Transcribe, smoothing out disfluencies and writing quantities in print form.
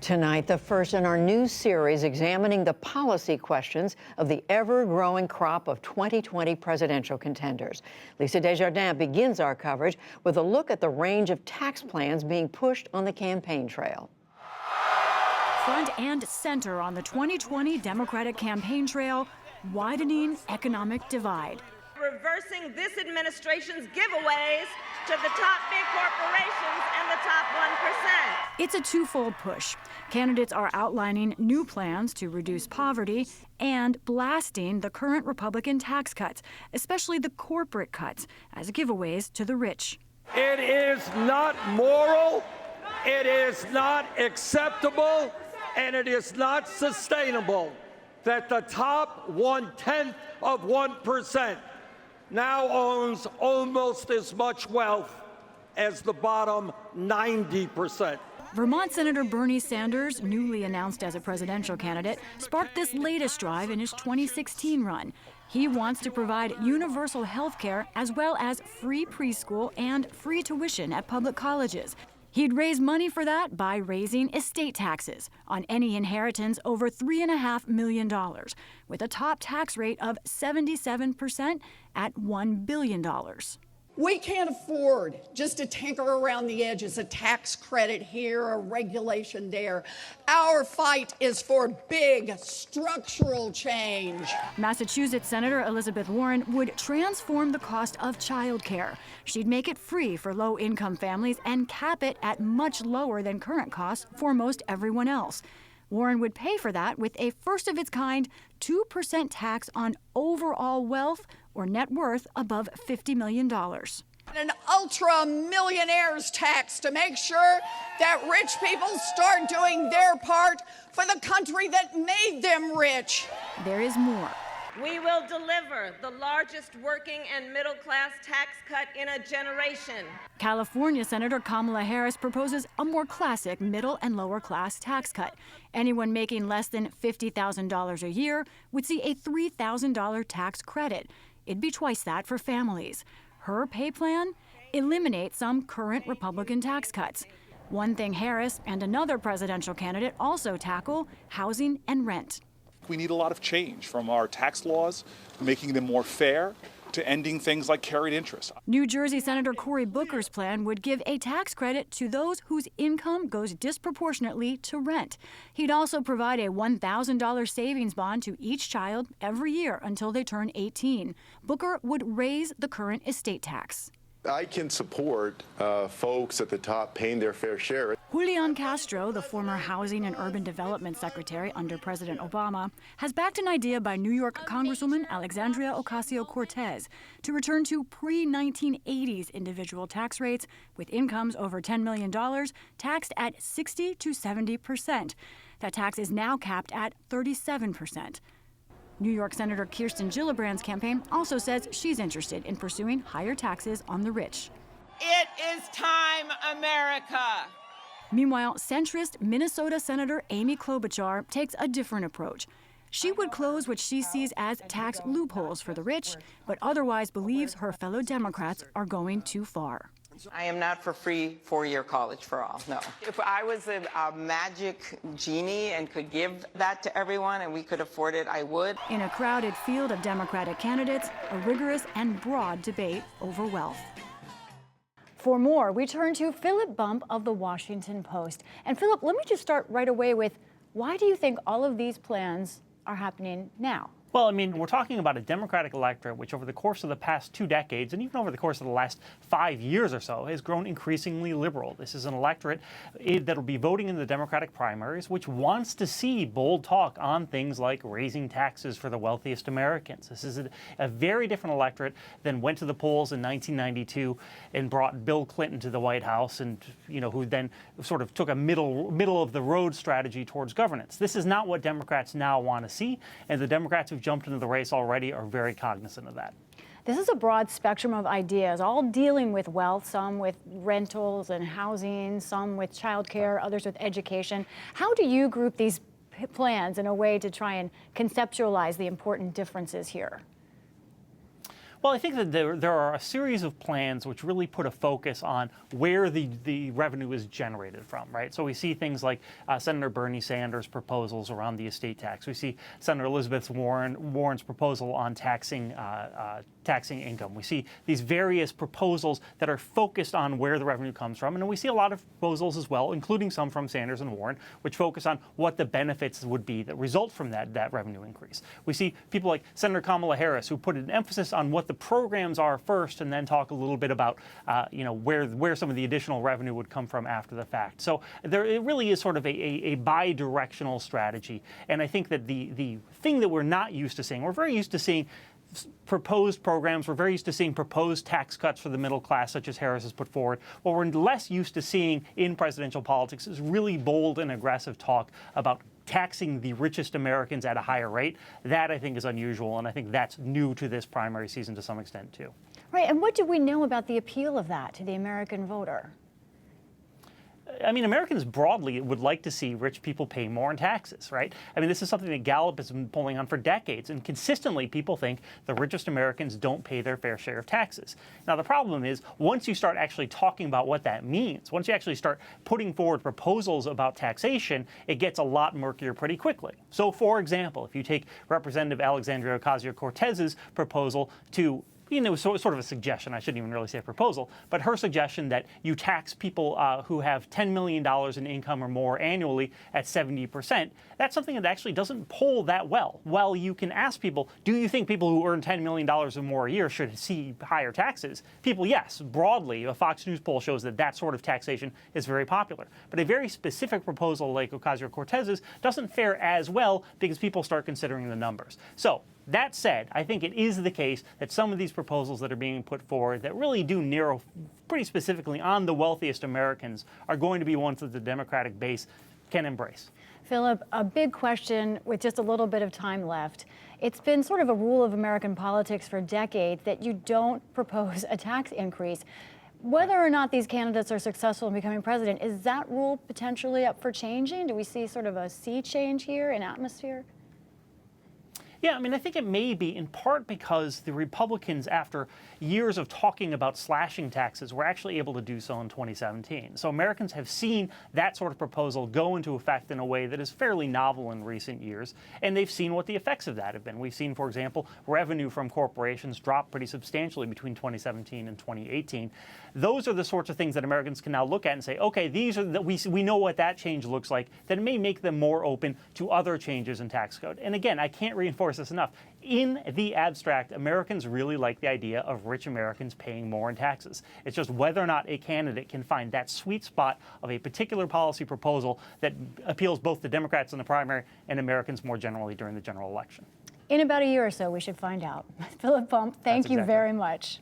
Tonight, the first in our new series examining the policy questions of the ever-growing crop of 2020 presidential contenders. Lisa Desjardins begins our coverage with a look at the range of tax plans being pushed on the campaign trail. Front and center on the 2020 Democratic campaign trail, widening economic divide. Reversing this administration's giveaways to the top big corporations and the top 1%. It's a twofold push. Candidates are outlining new plans to reduce poverty and blasting the current Republican tax cuts, especially the corporate cuts, as giveaways to the rich. It is not moral, it is not acceptable, and it is not sustainable that the top 1/10 of 1% now owns almost as much wealth as the bottom 90%. Vermont Senator Bernie Sanders, newly announced as a presidential candidate, sparked this latest drive in his 2016 run. He wants to provide universal health care as well as free preschool and free tuition at public colleges. He'd raise money for that by raising estate taxes on any inheritance over $3.5 million, with a top tax rate of 77% at $1 billion. We can't afford just to tinker around the edges, a tax credit here, a regulation there. Our fight is for big structural change. Massachusetts Senator Elizabeth Warren would transform the cost of childcare. She'd make it free for low-income families and cap it at much lower than current costs for most everyone else. Warren would pay for that with a first-of-its-kind 2% tax on overall wealth or net worth above $50 million. An ultra-millionaires tax to make sure that rich people start doing their part for the country that made them rich. There is more. We will deliver the largest working and middle-class tax cut in a generation. California Senator Kamala Harris proposes a more classic middle and lower class tax cut. Anyone making less than $50,000 a year would see a $3,000 tax credit. It'd be twice that for families. Her pay plan? Eliminate some current Republican tax cuts. One thing Harris and another presidential candidate also tackle: housing and rent. We need a lot of change, from our tax laws, making them more fair, to ending things like carried interest. New Jersey Senator Cory Booker's plan would give a tax credit to those whose income goes disproportionately to rent. He'd also provide a $1,000 savings bond to each child every year until they turn 18. Booker would raise the current estate tax. I can support folks at the top paying their fair share. Julian Castro, the former Housing and Urban Development Secretary under President Obama, has backed an idea by New York Congresswoman Alexandria Ocasio-Cortez to return to pre-1980s individual tax rates with incomes over $10 million taxed at 60 to 70%. That tax is now capped at 37%. New York Senator Kirsten Gillibrand's campaign also says she's interested in pursuing higher taxes on the rich. It is time, America. Meanwhile, centrist Minnesota Senator Amy Klobuchar takes a different approach. She would close what she sees as tax loopholes for the rich, but otherwise believes her fellow Democrats are going too far. I am not for free four-year college for all, no. If I was a magic genie and could give that to everyone and we could afford it, I would. In a crowded field of Democratic candidates, a rigorous and broad debate over wealth. For more, we turn to Philip Bump of The Washington Post. And Philip, let me just start right away with, why do you think all of these plans are happening now? Well, I mean, we're talking about a Democratic electorate which over the course of the past 2 decades, and even over the course of the last 5 years or so, has grown increasingly liberal. This is an electorate that will be voting in the Democratic primaries, which wants to see bold talk on things like raising taxes for the wealthiest Americans. This is a very different electorate than went to the polls in 1992 and brought Bill Clinton to the White House, and who then sort of took a middle of the road strategy towards governance. This is not what Democrats now want to see, and the Democrats who've jumped into the race already are very cognizant of that. This is a broad spectrum of ideas, all dealing with wealth, some with rentals and housing, some with childcare, others with education. How do you group these plans in a way to try and conceptualize the important differences here? Well, I think that there are a series of plans which really put a focus on where the revenue is generated from, right? So we see things like Senator Bernie Sanders' proposals around the estate tax. We see Senator Elizabeth Warren's proposal on taxing income. We see these various proposals that are focused on where the revenue comes from. And then we see a lot of proposals as well, including some from Sanders and Warren, which focus on what the benefits would be that result from that revenue increase. We see people like Senator Kamala Harris, who put an emphasis on what the programs are first and then talk a little bit about where some of the additional revenue would come from after the fact. So it really is sort of a bi-directional strategy. And I think that the thing that we're not used to seeing, we're very used to seeing proposed programs. We're very used to seeing proposed tax cuts for the middle class, such as Harris has put forward. What we're less used to seeing in presidential politics is really bold and aggressive talk about taxing the richest Americans at a higher rate. That, I think, is unusual, and I think that's new to this primary season to some extent, too. Right, and what do we know about the appeal of that to the American voter? I mean, Americans broadly would like to see rich people pay more in taxes, right? I mean, this is something that Gallup has been polling on for decades, and consistently people think the richest Americans don't pay their fair share of taxes. Now, the problem is, once you start actually talking about what that means, once you actually start putting forward proposals about taxation, it gets a lot murkier pretty quickly. So, for example, if you take Representative Alexandria Ocasio-Cortez's proposal to sort of a suggestion. I shouldn't even really say a proposal, but her suggestion that you tax people who have $10 million in income or more annually at 70%, that's something that actually doesn't poll that well. While you can ask people, do you think people who earn $10 million or more a year should see higher taxes? People, yes, broadly, a Fox News poll shows that that sort of taxation is very popular. But a very specific proposal like Ocasio-Cortez's doesn't fare as well because people start considering the numbers. So, that said, I think it is the case that some of these proposals that are being put forward that really do narrow pretty specifically on the wealthiest Americans are going to be ones that the Democratic base can embrace. Philip, a big question with just a little bit of time left. It's been sort of a rule of American politics for decades that you don't propose a tax increase. Whether or not these candidates are successful in becoming president, is that rule potentially up for changing? Do we see sort of a sea change here in atmosphere? Yeah, I mean, I think it may be in part because the Republicans, after years of talking about slashing taxes, were actually able to do so in 2017. So Americans have seen that sort of proposal go into effect in a way that is fairly novel in recent years, and they've seen what the effects of that have been. We've seen, for example, revenue from corporations drop pretty substantially between 2017 and 2018. Those are the sorts of things that Americans can now look at and say, okay, these are we know what that change looks like. That may make them more open to other changes in tax code. And again, I can't reinforce this enough. In the abstract, Americans really like the idea of rich Americans paying more in taxes. It's just whether or not a candidate can find that sweet spot of a particular policy proposal that appeals both to Democrats in the primary and Americans more generally during the general election. In about a year or so, we should find out. Philip Bump, thank you very much.